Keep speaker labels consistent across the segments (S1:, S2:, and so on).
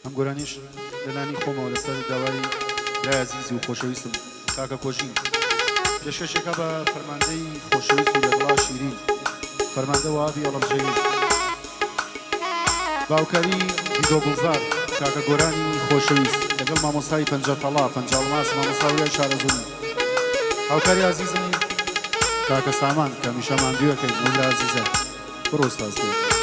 S1: هم گرانیش لانی خوم و لسر دوای لا عزیزی و خوشویستم کاکا کوژین پێشکەشێکە بە فەرماندەی خۆشەویست و لەگەڵا شیرین فەرماندە وابی ئەڵەبجەیی باوکاری دیدۆ گوڵزار کاکە گۆرانی خۆشەویست لەگەڵ مامۆستای پەنجەتەڵا پەنجاڵماس مامۆستاویای شارەزوونی هاوکاری عزیزم کاکە سامان کە میشە ماندووەکەی مولا عزیزە بڕۆ ئوستاز بێت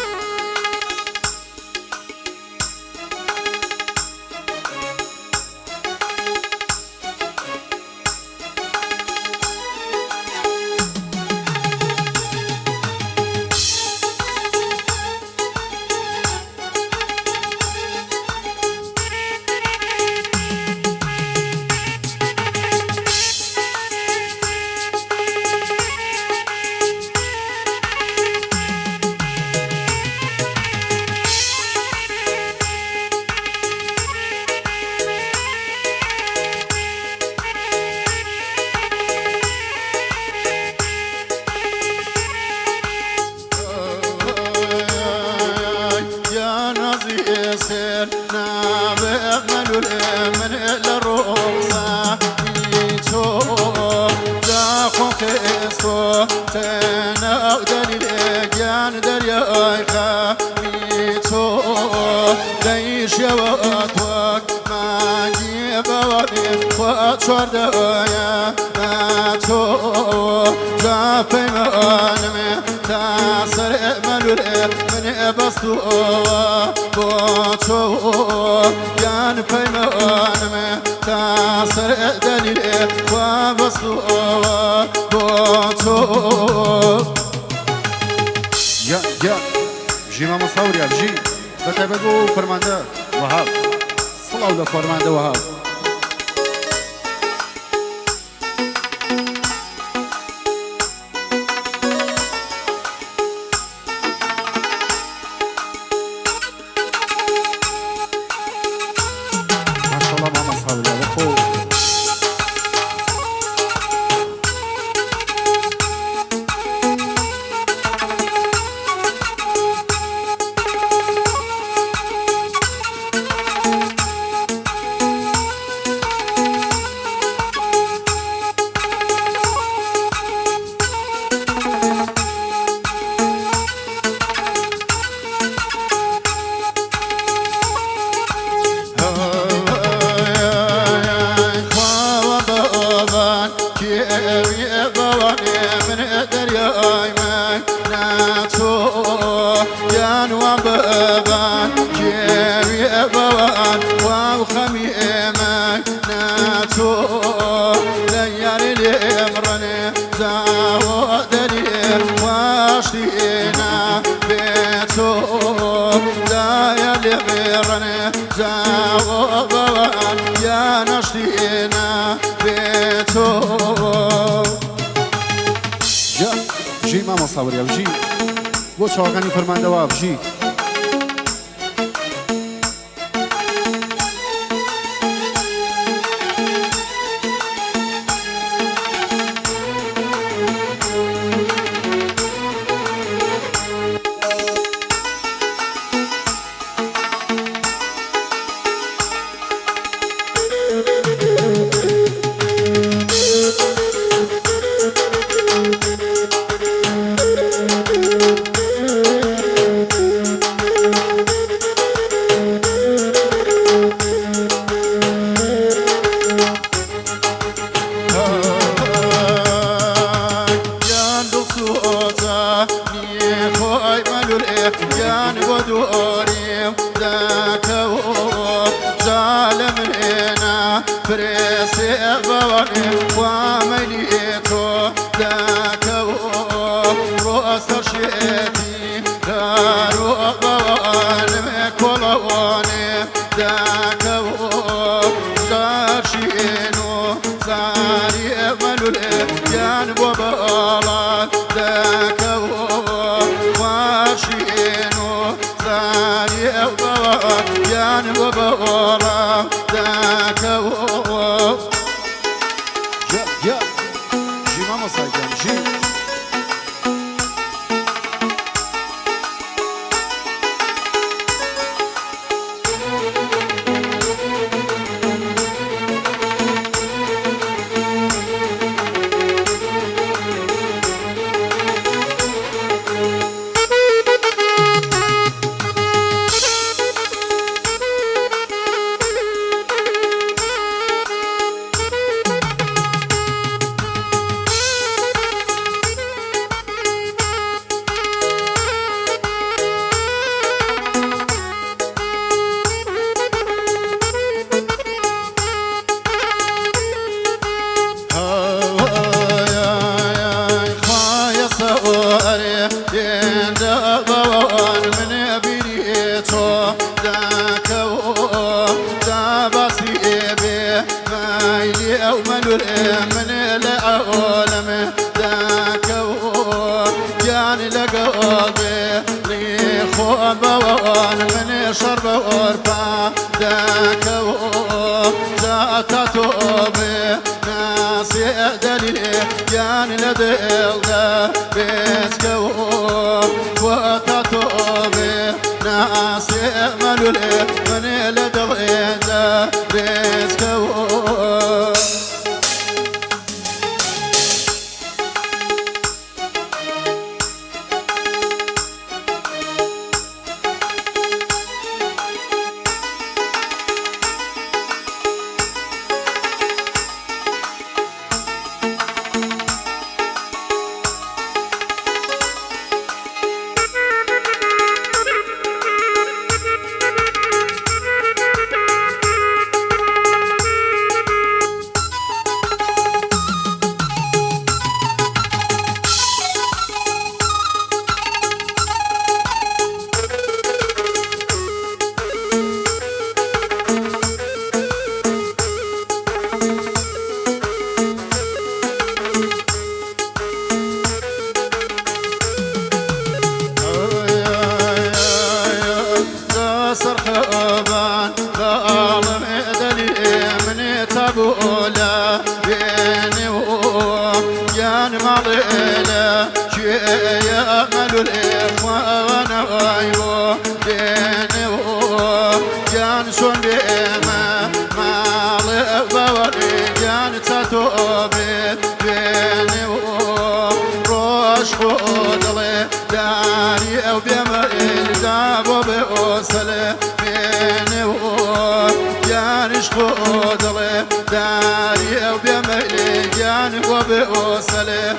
S1: جيما مصوري أبجي بتابعو فرمانده وهاب صلاة ولا فرمانده وهاب ما شاء الله ماما صاحبي هذا خوف جيما مصوري أبجي بو چاوكاني فرمانده وابجي
S2: دابوان من بيريتو داكو داباسي بي مايلي او ملول من العالم داكو يعني لقلبي ليخو بوان من شرب ورفا داكو زاتاتو بي ناسي دليل يعني لدل دا بيتكو واتاتو بي ناسي ملول من لدل دا بيتكو سرخبان ظالم دليل من تبولا بيني ويان ماليلا شيء يأمل الإخوان غيبو بيني ويان سون بيما مال بوري جان تتوبي بيني وروش خودلي داري او بيما الدابو بأوصله بيني ويانش خودلي داري او بيما الجان وبأوصله